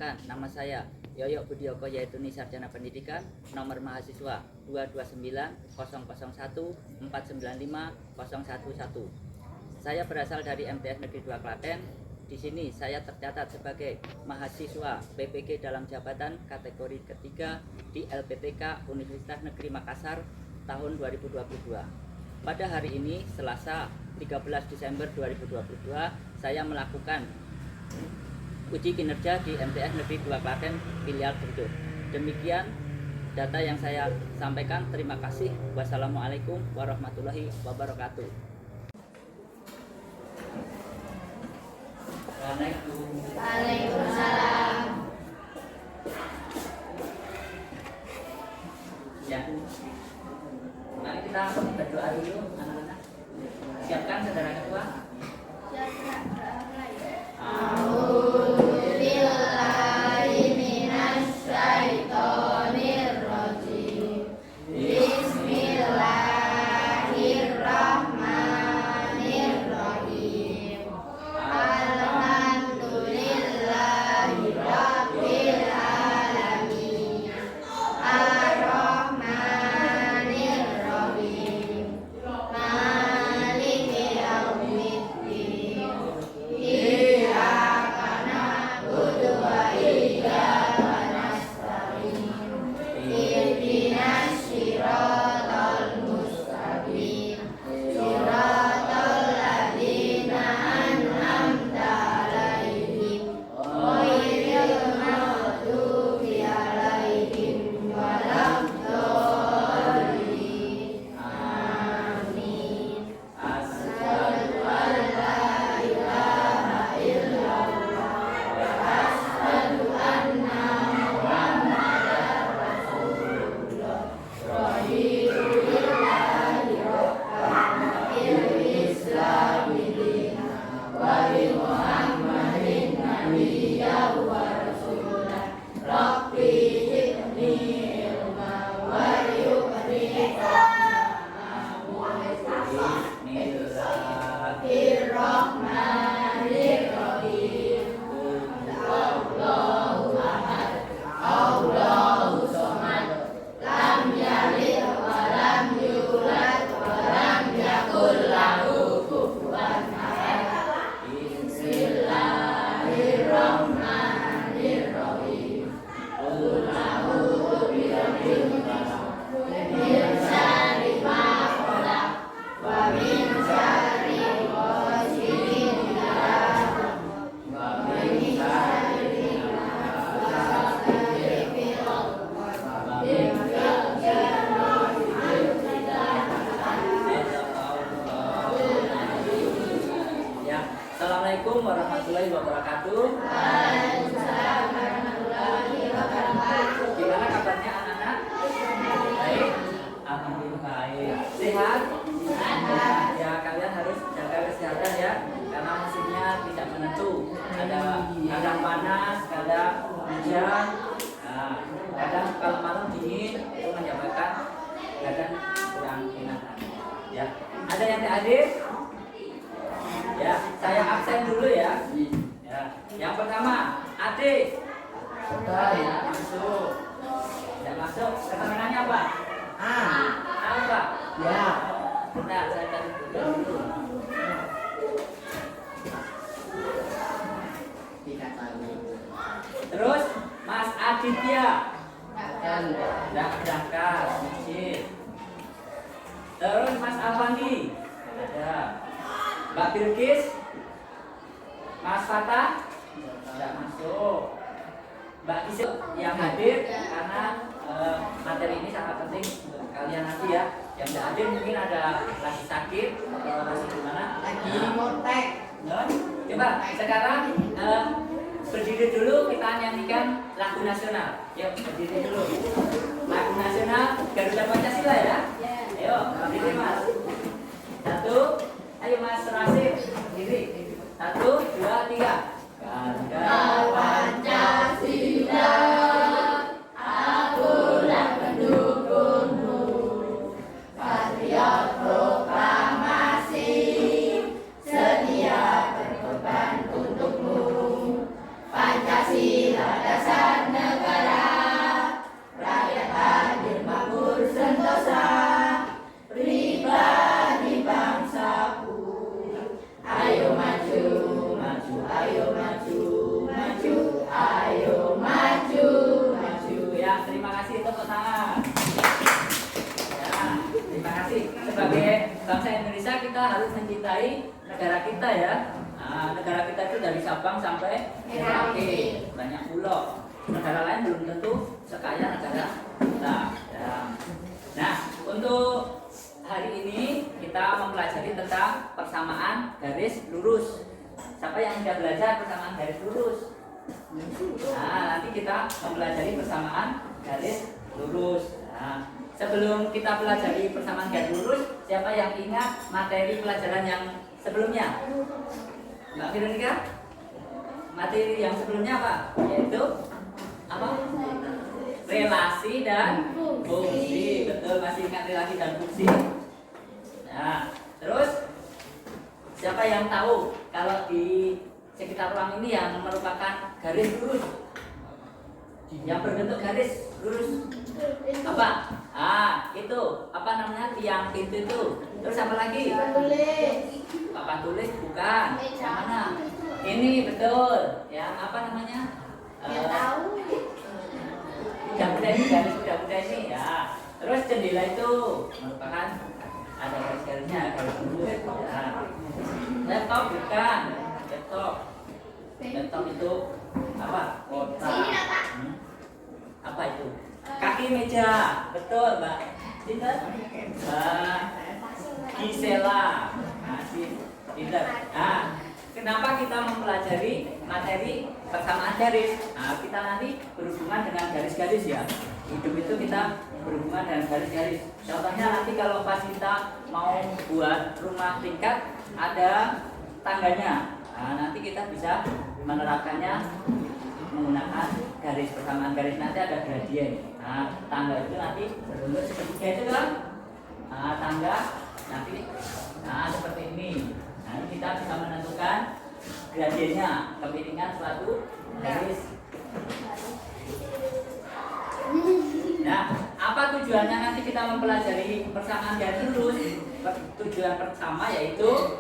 Perkenalkan, nama saya Yoyo Budioko Yaituni Sarjana Pendidikan, nomor mahasiswa 22901495011. Saya berasal dari MTS Negeri 2 Klaten. Di sini saya tercatat sebagai mahasiswa PPG dalam jabatan kategori ketiga di LPTK Universitas Negeri Makassar tahun 2022. Pada hari ini, Selasa 13 Desember 2022, saya melakukan uji kinerja di MTS Negeri 2 Klaten filial Burdut. Demikian data yang saya sampaikan. Terima kasih. Wassalamualaikum warahmatullahi wabarakatuh. Waalaikumsalam. Ya, mari kita berdoa dulu, anak-anak. Siapkan saudara ketua. Assalamualaikum warahmatullahi wabarakatuh. Waalaikumsalam warahmatullahi wabarakatuh. Gimana kabarnya anak-anak? Baik? Alhamdulillah baik. Sehat? Sehat. Ya, kalian harus jaga kesehatan ya, karena musimnya tidak menentu. Kadang panas, kadang hujan. Nah, kadang kalau malam dingin itu menyebabkan badan kurang enak. Ya, ada yang tidak hadir? Ya, saya absen dulu ya. Ya, yang pertama, Ade. Tidak masuk. Tidak masuk. Keterangannya apa? A. Apa? Ya. Bentar, saya cari dulu. Terus, Mas Aditya. Tidak berangkat. Terus, Mas Alfandi. Ada. Mbak Bilkis, Mas Fatah, tidak masuk. Mbak Isil yang hadir karena materi ini sangat penting untuk kalian nanti ya. Yang tidak hadir mungkin ada lagi sakit atau masih gimana? Lagi motek. Coba sekarang berdiri dulu, kita nyanyikan lagu nasional. Yuk berdiri dulu. Lagu nasional Garuda Pancasila ya. Ayo berdiri Mas. Satu. Ayo Mas Rasim, diri. 1, 2, 3. Garuda Pancasila, akulah pendukungmu. Patriot proklamasi, sedia berkorban untukmu. Pancasila Terima kasih. Sebagai bangsa Indonesia kita harus mencintai negara kita ya. Nah, negara kita itu dari Sabang sampai Merauke, banyak pulau. Negara lain belum tentu sekaya negara kita. Ya. Nah, untuk hari ini kita mempelajari tentang persamaan garis lurus. Siapa yang sudah belajar persamaan garis lurus? Nah, nanti kita mempelajari persamaan garis lurus. Nah, sebelum kita pelajari persamaan garis lurus, siapa yang ingat materi pelajaran yang sebelumnya? Mbak Veronica? Materi yang sebelumnya apa? Yaitu apa? Relasi dan fungsi. Betul, masih ingat relasi dan fungsi? Nah, terus siapa yang tahu kalau di sekitar ruang ini yang merupakan garis lurus? Yang berbentuk garis lurus apa? Itu apa namanya, tiang pintu itu. Terus apa lagi? Papan tulis bukan. Yang mana? Ini betul. Yang apa namanya? Kuda-kuda ini, garis kuda-kuda ini ya. Terus jendela itu merupakan ada garis-garisnya, garis lurus. Ya. Laptop bukan. Laptop itu apa? Kotak. Apa itu? Kaki meja. Betul, Mbak. Pinter. Mbak Gisela. Masih pinter. Nah, kenapa kita mempelajari materi persamaan garis? Nah, kita nanti berhubungan dengan garis-garis ya. Hidup itu kita berhubungan dengan garis-garis. Contohnya nanti kalau pas kita mau buat rumah tingkat ada tangganya. Nah, nanti kita bisa menerapkannya menggunakan garis persamaan garis, nanti ada gradien. Nah, tangga itu nanti berbentuk segitiga itu kan? Nah, tangga nanti seperti ini. Nah, kita bisa menentukan gradiennya, kemiringan suatu garis. Nah, apa tujuannya nanti kita mempelajari persamaan garis lurus? Tujuan pertama yaitu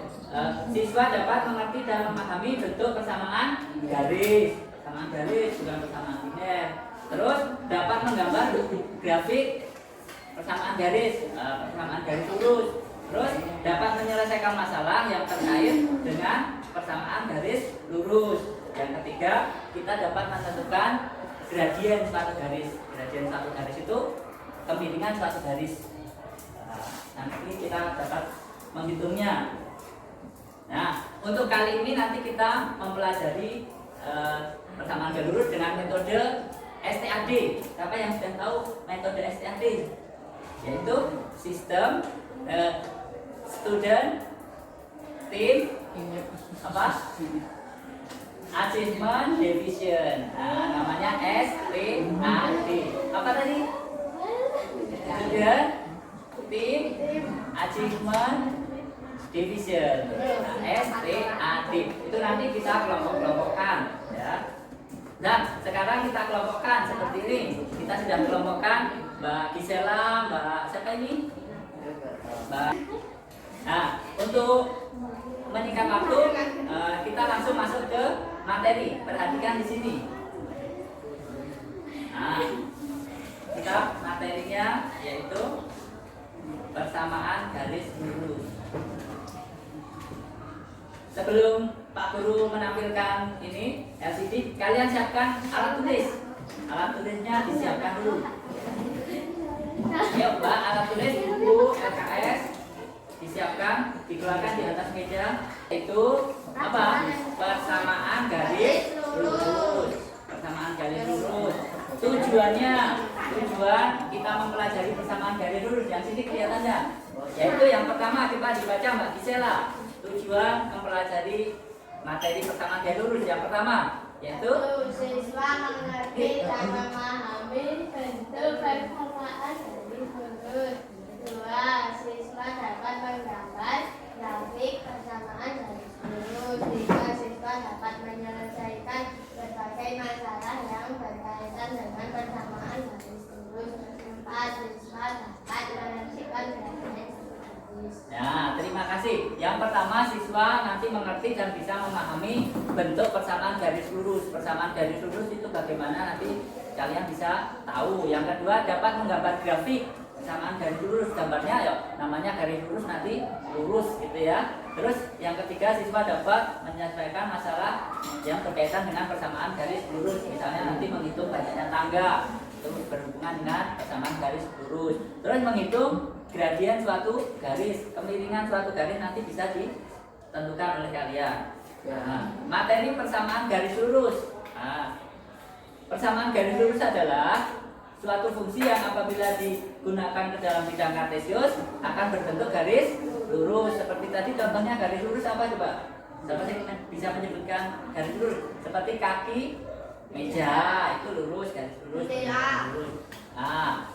siswa dapat mengerti dan memahami bentuk persamaan garis. Persamaan garis bukan persamaan linear. Terus dapat menggambar grafik persamaan garis, persamaan garis lurus. Terus dapat menyelesaikan masalah yang terkait dengan persamaan garis lurus. Yang ketiga, kita dapat menentukan gradien suatu garis. Gradien suatu garis itu kemiringan suatu garis. Nanti kita dapat menghitungnya. Nah, untuk kali ini nanti kita mempelajari persamaan garis lurus dengan metode STAD. Siapa yang sudah tahu metode STAD? Yaitu sistem student team achievement division. Nah, namanya STAD. Apa tadi? Student team achievement division. Nah, STAD itu nanti kita kelompok-kelompokkan ya. Nah, sekarang kita kelompokkan seperti ini. Kita sudah kelompokkan Mbak Gisela, Mbak siapa ini? Nah, untuk menyingkat waktu, kita langsung masuk ke materi. Perhatikan di sini. Nah, kita materinya yaitu persamaan garis lurus. Sebelum Pak Guru menampilkan ini LCD, kalian siapkan alat tulis. Alat tulisnya disiapkan dulu. Ayo Mbak, alat tulis buku LKS disiapkan, dikeluarkan di atas meja. Itu apa? Persamaan garis lurus. Persamaan garis lurus. Tujuan kita mempelajari persamaan garis lurus. Yang sini kelihatannya. Yaitu yang pertama kita dibaca Mbak Gisela. Tujuan mempelajari materi persamaan garis lurus yang pertama yaitu siswa mengerti dan memahami bentuk persamaan garis lurus. Kedua, siswa dapat menggambar grafik persamaan garis lurus. Tiga, siswa dapat menyelesaikan berbagai masalah yang berkaitan dengan persamaan garis lurus. Empat, siswa dapat menentukan gradien. Nah, terima kasih. Yang pertama, siswa nanti mengerti dan bisa memahami bentuk persamaan garis lurus. Persamaan garis lurus itu bagaimana nanti kalian bisa tahu. Yang kedua, dapat menggambar grafik. persamaan garis lurus. Gambarnya ya namanya garis lurus, nanti lurus gitu ya. Terus yang ketiga, siswa dapat menyelesaikan masalah yang berkaitan dengan persamaan garis lurus. Misalnya nanti menghitung banyaknya tangga, itu berhubungan dengan persamaan garis lurus. Terus menghitung gradien suatu garis, kemiringan suatu garis nanti bisa ditentukan oleh kalian. Nah, materi persamaan garis lurus. Nah, persamaan garis lurus adalah suatu fungsi yang apabila digunakan ke dalam bidang kartesius akan berbentuk garis lurus. Seperti tadi contohnya garis lurus apa coba? Siapa sih bisa menyebutkan garis lurus? Seperti kaki meja itu lurus, garis lurus. Lurus. Nah,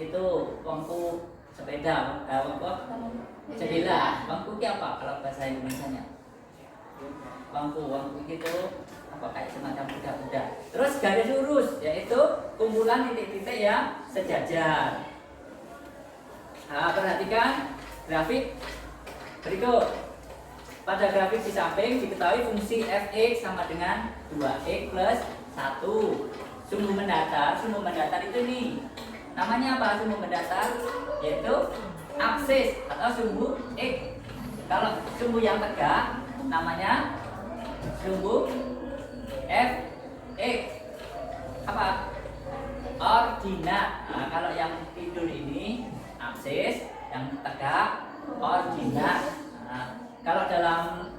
itu wangku sepeda, wangku jendela. Wangku itu apa kalau bahasa Indonesianya? Wangku itu apa, kayak semacam kuda-kuda. Terus garis lurus yaitu kumpulan titik-titik yang sejajar. Nah, perhatikan grafik berikut. Pada grafik di samping diketahui fungsi fx sama dengan 2x plus 1. Sumbu mendatar itu nih. Namanya apa sumbu mendatar? Yaitu aksis atau sumbu x. Kalau sumbu yang tegak namanya sumbu fx. Apa? Ordinat. Nah, kalau yang tidur ini aksis, yang tegak ordinat. Nah, kalau dalam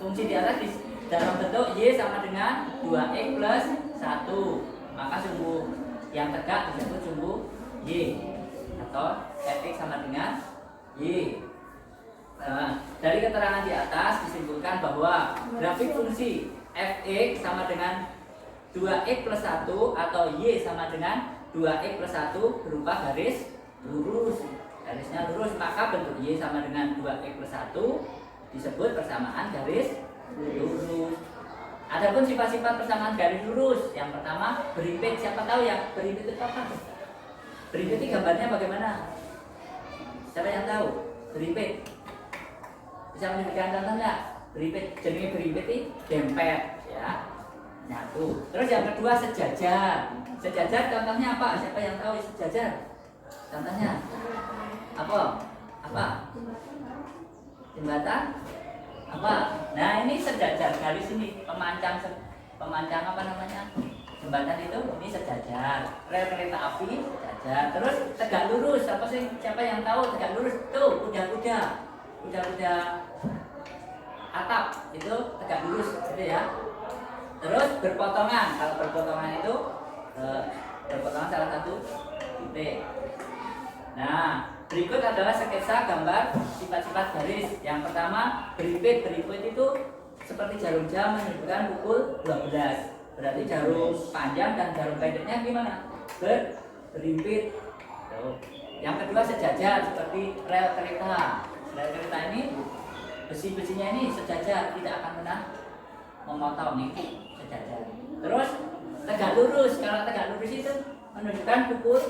fungsi di atas dalam bentuk y sama dengan 2x plus 1, maka sumbu yang tegak disebut sumbu y atau fx sama dengan y. Nah, dari keterangan di atas disimpulkan bahwa grafik fungsi fx sama dengan 2x plus 1 atau y sama dengan 2x plus 1 berupa garis lurus. Garisnya lurus, maka bentuk y sama dengan 2x plus 1 disebut persamaan garis lurus. Adapun sifat-sifat persamaan garis lurus, yang pertama berimpit. Siapa tahu ya berimpit itu apa? Berimpit itu gambarnya bagaimana? Siapa yang tahu? Berimpit bisa menyebutkan contoh nggak? Berimpit, jenis berimpit itu dempet ya, nyatu. Terus yang kedua sejajar. Sejajar contohnya apa? Siapa yang tahu sejajar? Contohnya apa? Jembatan apa? Nah, ini sejajar garis ini, pemancang apa namanya? Jembatan itu ini sejajar. Rel kereta api sejajar. Terus tegak lurus, apa sih? Siapa yang tahu tegak lurus? Tuh, kuda-kuda atap itu tegak lurus gitu ya. Terus berpotongan. Kalau berpotongan itu berpotongan salah satu titik. Nah, berikut adalah sketsa gambar sifat-sifat garis. Yang pertama, berimpit. Berimpit itu seperti jarum jam menunjukkan pukul 12. Berarti jarum panjang dan jarum pendeknya gimana? Berimpit. Yang kedua sejajar seperti rel kereta. Rel kereta ini besi-besinya ini sejajar, tidak akan pernah memotong nih, sejajar. Terus tegak lurus. Kalau tegak lurus itu menunjukkan pukul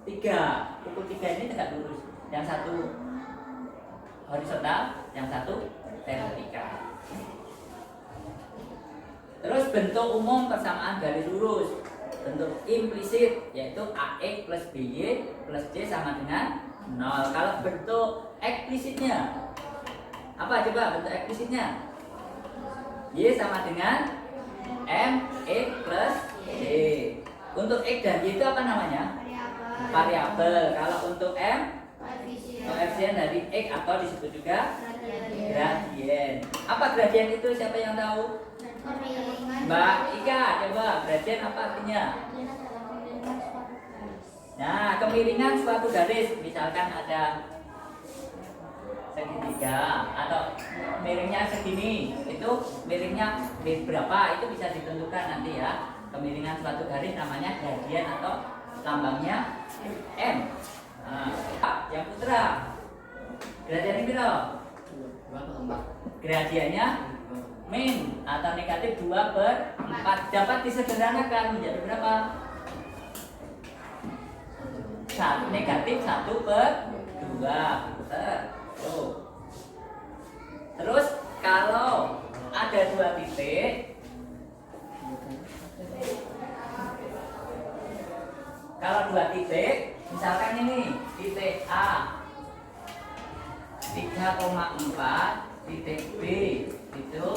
3. Pukul 3 ini tegak lurus. Yang satu horizontal, yang satu vertikal. Terus bentuk umum persamaan garis lurus. Bentuk implisit yaitu AX plus BY plus C sama dengan 0. Kalau bentuk eksplisitnya apa coba bentuk eksplisitnya? Y sama dengan MX plus C. Untuk X dan Y itu apa namanya? Variabel. Kalau untuk M, koefisien dari X atau disebut juga gradien. Apa gradien itu? Siapa yang tahu? Mbak Ika, coba gradien apa artinya? Nah, kemiringan suatu garis. Misalkan ada segitiga atau miringnya segini, itu miringnya berapa itu bisa ditentukan nanti ya. Kemiringan suatu garis namanya gradien atau lambangnya M. Nah, yang putra gradiennya berapa? Gradiennya min atau negatif 2/4. Dapat disederhanakan menjadi berapa? Negatif 1/2. Tuh. Terus kalau ada 2 titik, kalau 2 titik Misalkan ini titik A 3,4, titik B itu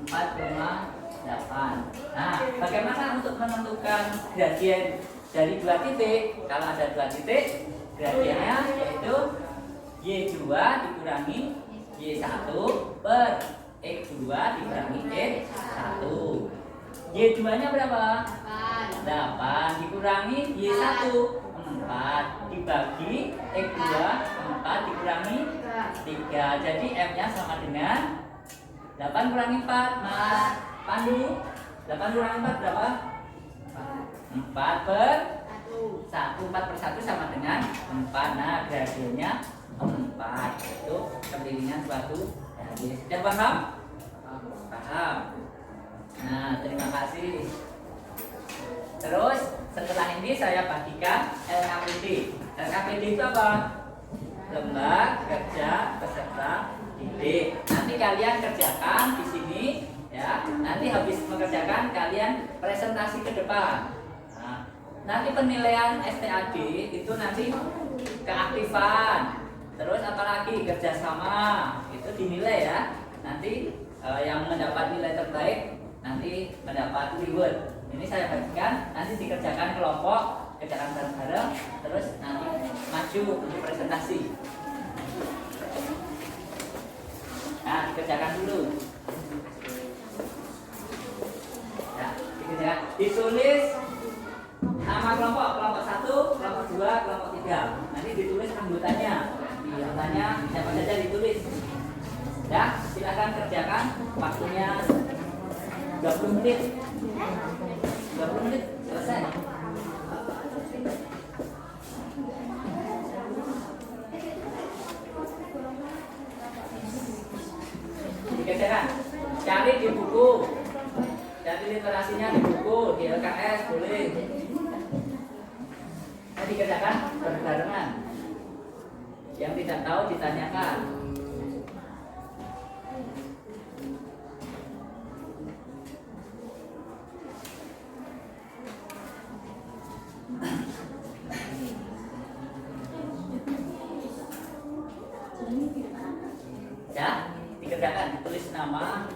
4,8. Nah, bagaimana untuk menentukan gradien dari dua titik? Kalau ada dua titik, gradiennya yaitu Y2 dikurangi Y1 per X2 dikurangi X1. Y2 nya berapa? 8 dikurangi Y1 4 dibagi X2 4 dikurangi 3. Jadi M nya sama dengan 8 kurangi 4. Mas Pandu, 8 kurangi 4 berapa? 4 per 1. 4 per 1 sama dengan 4. Nah, gradiennya 4. Itu pendirian suatu gradien. Sudah paham? Paham. Nah, terima kasih. Terus setelah ini saya bagikan LKPD. LKPD itu apa? Lembar kerja peserta didik. Nanti kalian kerjakan di sini ya. Nanti habis mengerjakan kalian presentasi ke depan. Nah, nanti penilaian STAD itu nanti keaktifan. Terus apalagi kerjasama itu dinilai ya. Nanti yang mendapat nilai terbaik nanti mendapat reward. Ini saya bagikan, nanti dikerjakan kelompok, kerjakan bareng-bareng, terus nanti maju untuk presentasi. Nah, dikerjakan dulu. Ya, dikerjakan. Ditulis nama kelompok, kelompok 1, kelompok 2, kelompok 3. Nanti ditulis anggotanya. Anggotanya siapa saja ditulis. Ya, silakan kerjakan. Waktunya 20 menit. 20 menit selesai. Dikerjakan. Cari di buku. Cari literasinya di buku, di LKS boleh. Nah, dikerjakan berbarengan. Yang tidak tahu ditanyakan. Ya, dikerjakan, ditulis nama.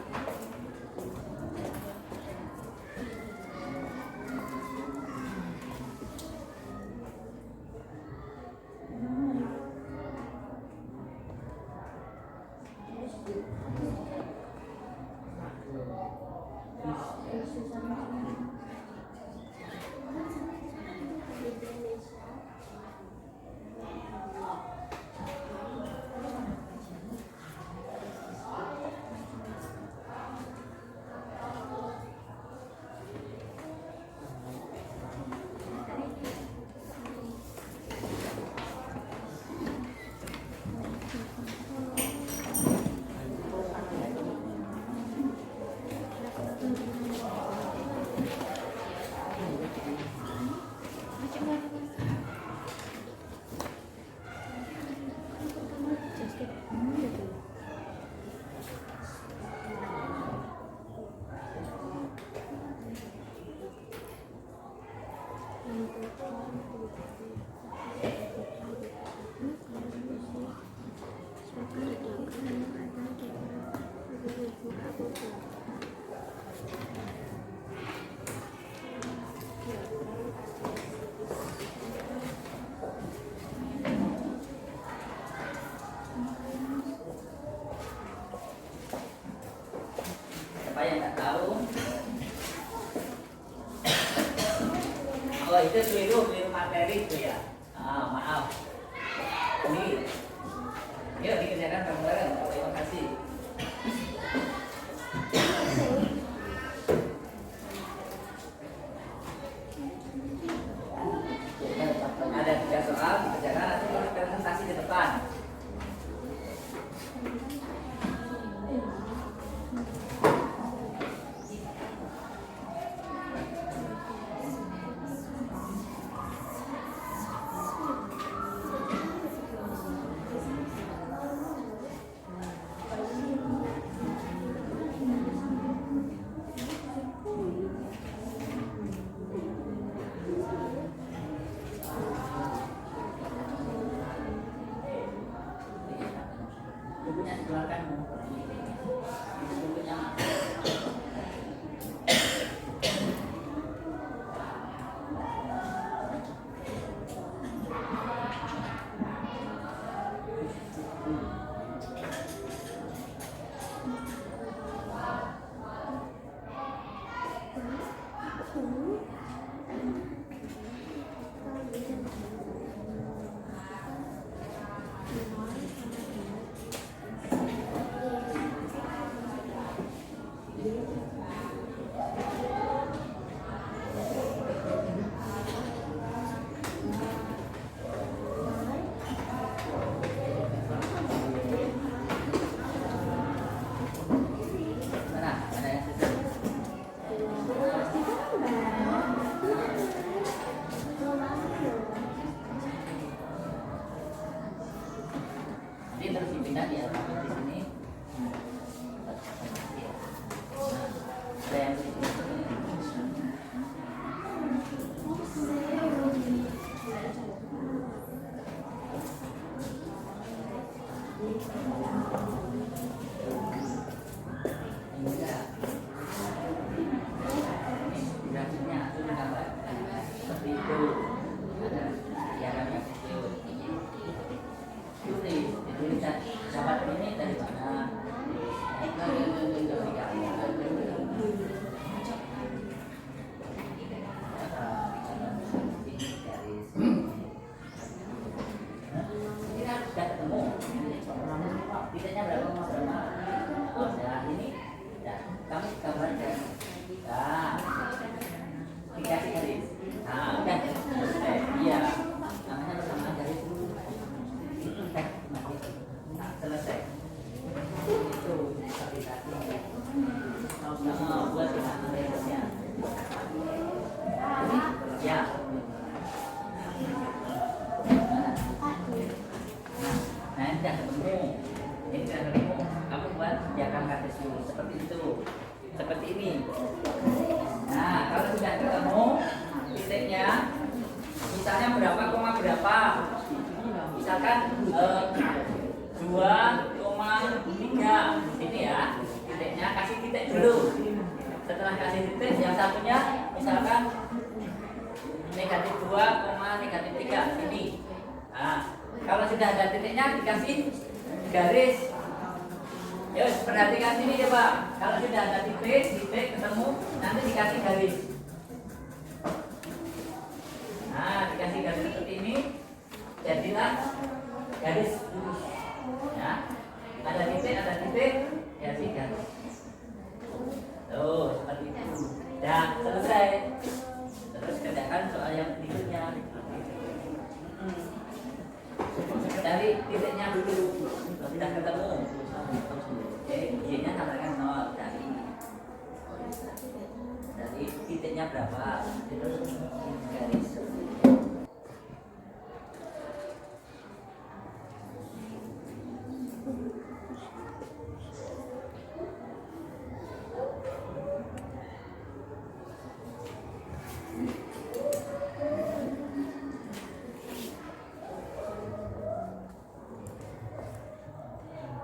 Siapa yang tak tahu? Oh, itu keliru materi itu ya. Maaf. Ini, yuk dikerjakan bareng-bareng. Terima kasih. Ada 3 soal dikerjakan, nanti presentasi di depan. dikeluarkan. Itu bentuknya. Jadi terus dipindah di atas di sini. Ada yang di sini. Ini enggak. Ini grafiknya gambar seperti itu. Ada diagramnya kecil. Jadi dapat ini dari mana? Kita sudah ketemu. Titiknya berapa? Oh, nah ini, nah, kamu gambarkan. Nah, dikasih garis. Nah, udah. Iya. Namanya persamaan garis dulu. Nah, selesai. Itu aplikasinya. Sama buat dengan referensinya. Ya. Nah, ini sudah ketemu. Ini sudah ketemu. Kamu buat diagram garis dulu seperti itu. Seperti ini. Nah, kalau sudah ketemu titiknya, misalnya berapa koma berapa? Misalkan 2,3 ini ya, titiknya kasih titik dulu. Setelah kasih titik, yang satunya misalkan -2,-3 ini. Nah, kalau sudah ada titiknya dikasih garis. Yuk, perhatikan sini ya Pak. Kalau sudah ada titik ketemu, nanti dikasih garis. Nah, dikasih garis seperti ini, jadilah garis lurus. Ya, ada titik, kasih garis. Tuh, seperti itu. Dan selesai. Terus kerjakan soal yang berikutnya. Dari titiknya dulu, sudah ketemu. Y-nya tambahkan 0 dari titiknya berapa? Terus garis.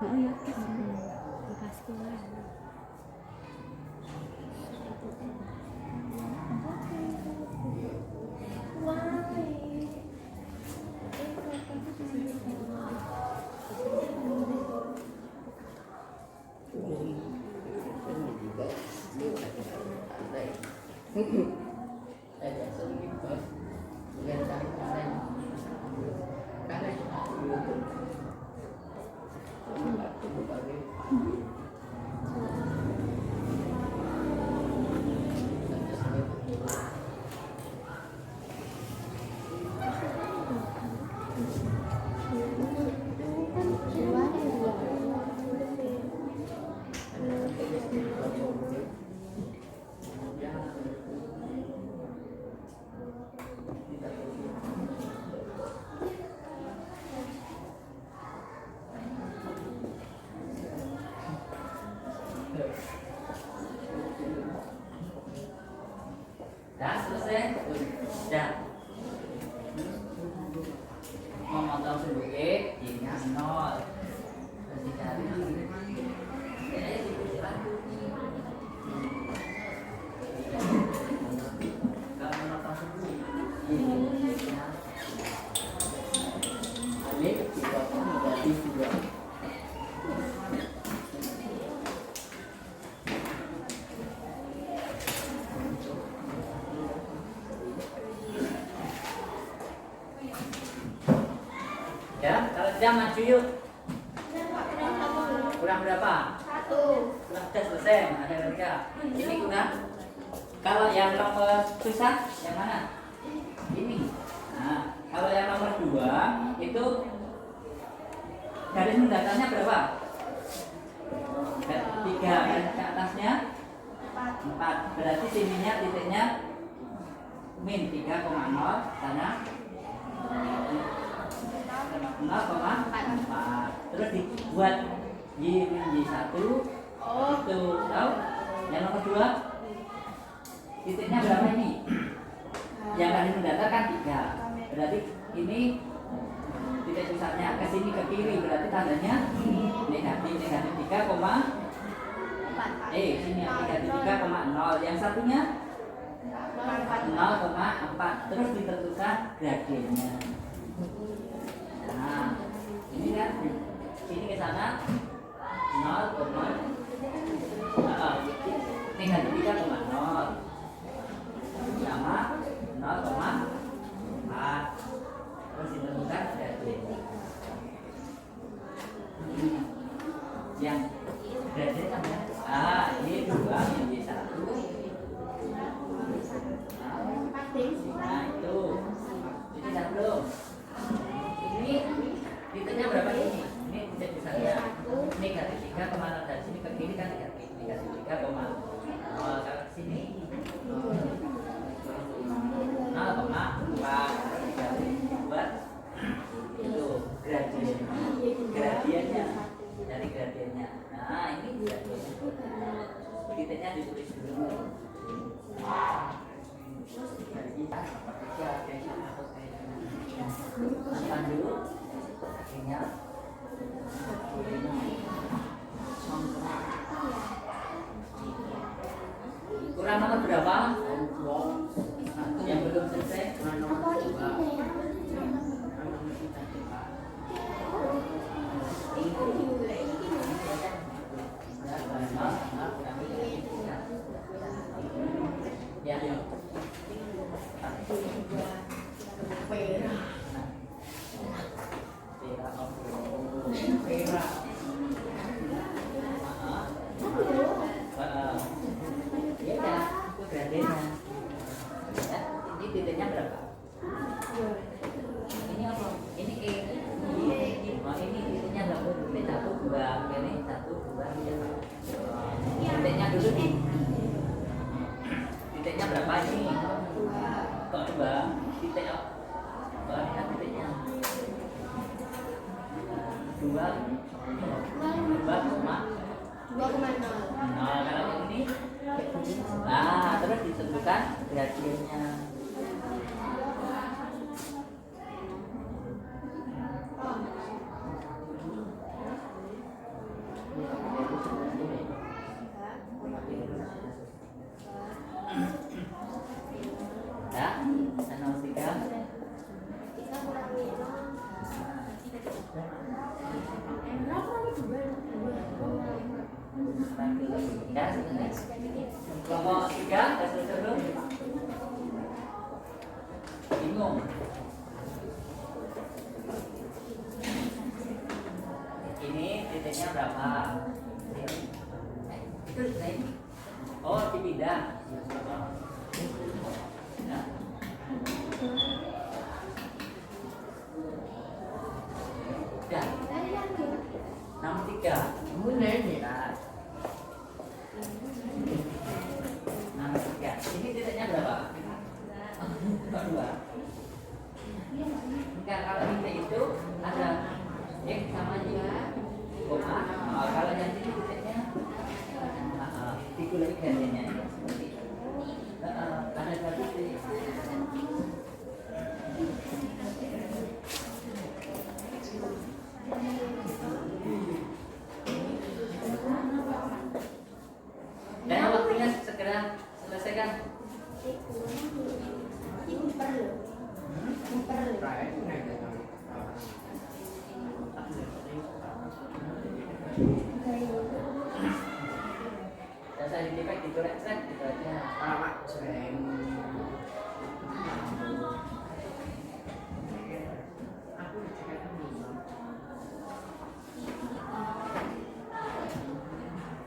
Oh iya, dikasih Dah selesai. Dah. Memotong sudut E, Y-nya 0. Terus dicari Berarti 2. Ya, kalau jam maju yuk. Kurang berapa? 1. Sudah selesai, ada mereka. Ini kurang. Kalau yang nomor susah, yang mana? Ini. Nah, kalau yang nomor 2 itu garis mendatarnya berapa? 3, garis ke atasnya 4. Berarti sininya titiknya min 3,0 sana 0,4. Terus dibuat Y min Y1. Oh, itu tahu? Yang nomor 2 titiknya berapa ini? Yang garis mendatar kan 3. Berarti ini titik pusatnya ke sini ke kiri, berarti tandanya negatif 3, sini negatif 3,0. Yang satunya 0,4. Terus ditentukan gradiennya. Nah, ini kan sini ke sana 0, negatif 3,0 sama 0,4. Terus ditentukan gradiennya. Yang gradien namanya ini 2 min Y1. Nah, itu sudah belum? Ini titiknya berapa ini? Ini titik pusatnya negatif 3,0 dari sini ke kiri kan negatif 3,0. Kalau ke sini 0,4 buat itu gradiennya dari gradiennya. Nah, ini gradiennya. Titiknya ditulis dulu. Dari kita makan dulu akhirnya kurang nomor berapa? Yang belum selesai kurang nomor 2. Ya, ini titiknya berapa? Ini apa? Ini E. Oh, ini titiknya berapa? Ini 1, 2, ini 1, 2, 3. Titiknya dulu nih. Titiknya berapa ini? Kok 2? Titik apa? Kok ini titiknya? 2, 2,0. Nah, kalau yang ini, nah terus ditentukan gradiennya. Ya, nomor 3. Ya, kelompok 3, tes dulu. Bingung. Ini titiknya berapa? Itu ini. Oh, dipindah. Ya. Ya. Nomor 3. Nah. Nomor 3. Ini titiknya berapa? Kok 2? Enggak, kalau titik itu ada X sama Y, koma. Kalau yang ini titiknya dikulik gradiennya seperti itu. Ada 2 titik. Dan waktunya segera selesaikan. Saya ditipek dikorek gitu aja. Alamak, sering. Aku dicek dulu.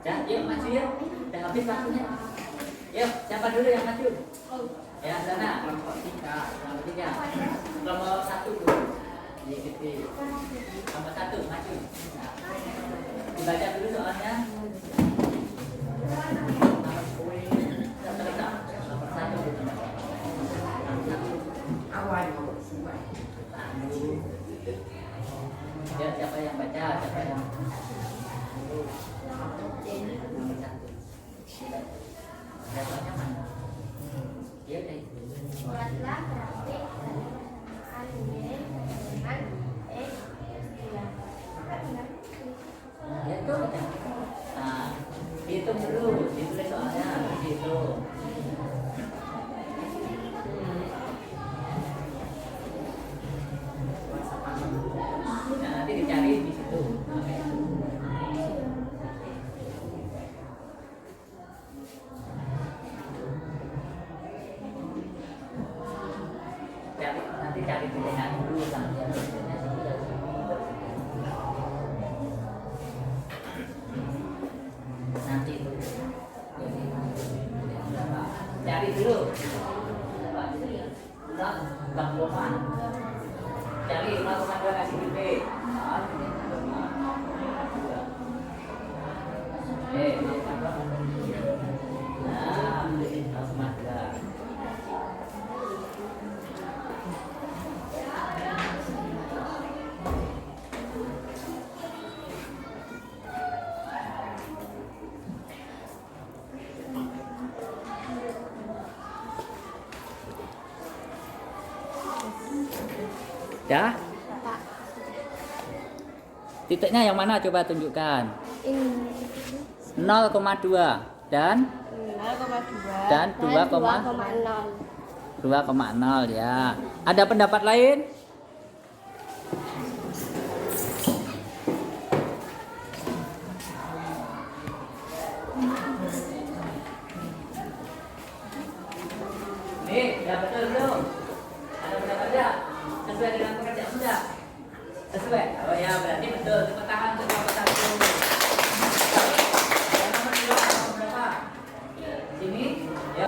Ya, yuk maju ya. Udah habis waktunya. Yuk, siapa dulu yang maju? Ya, sana. Kelompok 3. Nomor 3. Nomor 1 dulu. Ikuti. Nomor 1 maju. Nah, dibaca dulu soalnya. Nomor 1 dulu. Awal nomor 2. Ya, siapa yang baca? Siapa yang nomor 1. Levelnya mana? Ya udah itu. Buatlah grafik persamaan Y dengan X ya. Ya itu udah. Nah, hitung dulu, ditulis soalnya hitung. Nah, nanti dicari di situ. Nanti cari titiknya dulu sampai titiknya sini. Nanti itu cari dulu. Bang Loman cari 0,2 kasih B. Nah, 0,2. Ya? Titiknya yang mana coba tunjukkan? Ini 0,2 dan 0,2 dan 2,0 ya. Ada pendapat lain? Nih, ya betul belum? Ada pendapat ya? Sesuai dengan pekerjaan sudah? Sesuai? Oh ya, berarti betul. Tepuk tangan untuk nomor 1. Yang nomor 2, nomor berapa? Sini? Ya.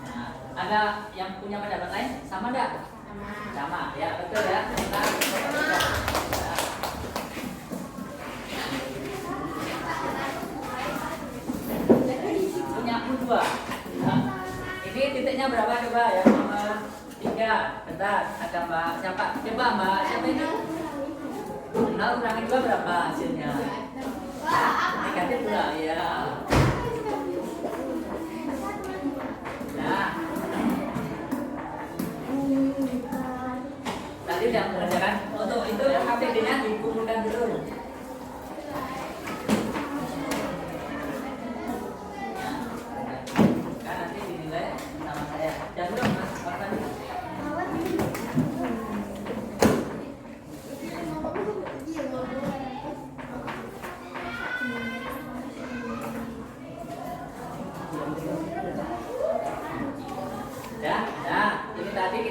Nah. Ada yang punya pendapat lain? Sama enggak? Sama. Ya, betul ya. Kita punya aku 2. Nah, ini titiknya berapa coba ya? Nomor 3. Bentar, ada Mbak siapa? Coba Mbak, siapa ini? 0 kurangin 2 berapa hasilnya? Negatif 2 ya.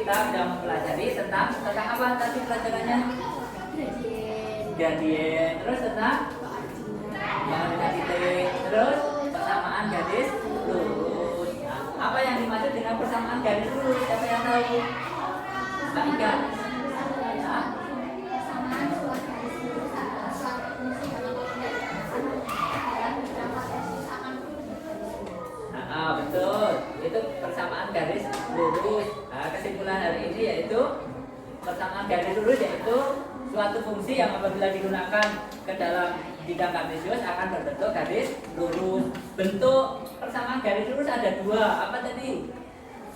kita sudah mempelajari tentang apa tadi pelajarannya? Gradien. Terus tentang dengan titik. Terus persamaan garis lurus. Nah, apa yang dimaksud dengan persamaan garis lurus? Siapa yang tahu? Mbak Ika. Nah, betul. Itu persamaan garis lurus. Nah, kesimpulan hari ini yaitu persamaan garis lurus yaitu suatu fungsi yang apabila digunakan ke dalam bidang kartesius akan berbentuk garis lurus. Bentuk persamaan garis lurus ada dua. Apa tadi?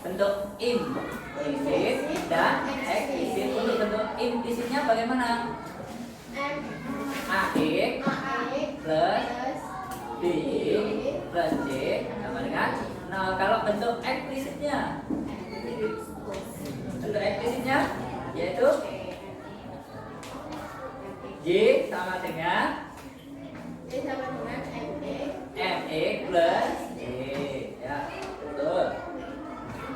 Bentuk implisit dan eksplisit. Untuk bentuk implisitnya bagaimana? AX plus B plus C sama dengan 0. Kalau bentuk eksplisitnya, yaitu Y sama dengan MX plus D. Ya, betul.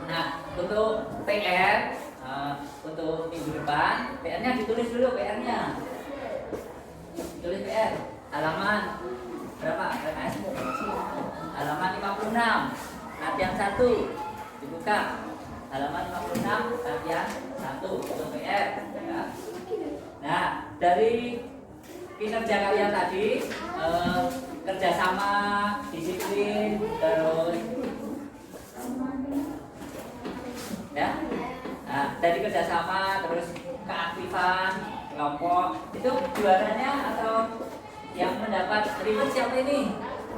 Nah, untuk PR untuk minggu depan, PR-nya ditulis dulu PR-nya. Tulis PR halaman berapa? Halaman 56 latihan 1 dibuka. Halaman 56 latihan 1 untuk PR ya. Nah, dari kinerja kalian tadi kerjasama, disiplin, terus ya. Nah, dari kerjasama terus keaktifan kelompok itu juaranya atau yang mendapat reward siapa ini?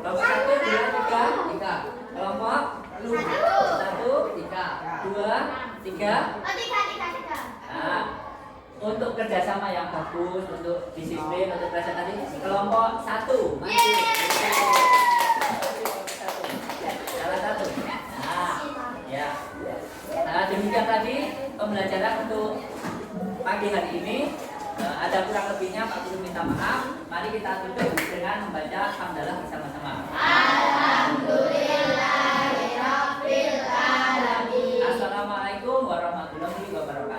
Kelompok 1, 2, 3. Kelompok 1, 3, 2, 3. Nah, untuk kerjasama yang bagus, untuk disiplin, untuk presentasi kelompok 1 masih salah satu. Nah, ya. Nah, demikian tadi pembelajaran untuk pagi hari ini. Ada kurang lebihnya Pak Guru minta maaf. Mari kita tutup dengan membaca hamdalah bersama-sama. Alhamdulillahirabbil alamin. Assalamualaikum warahmatullahi wabarakatuh.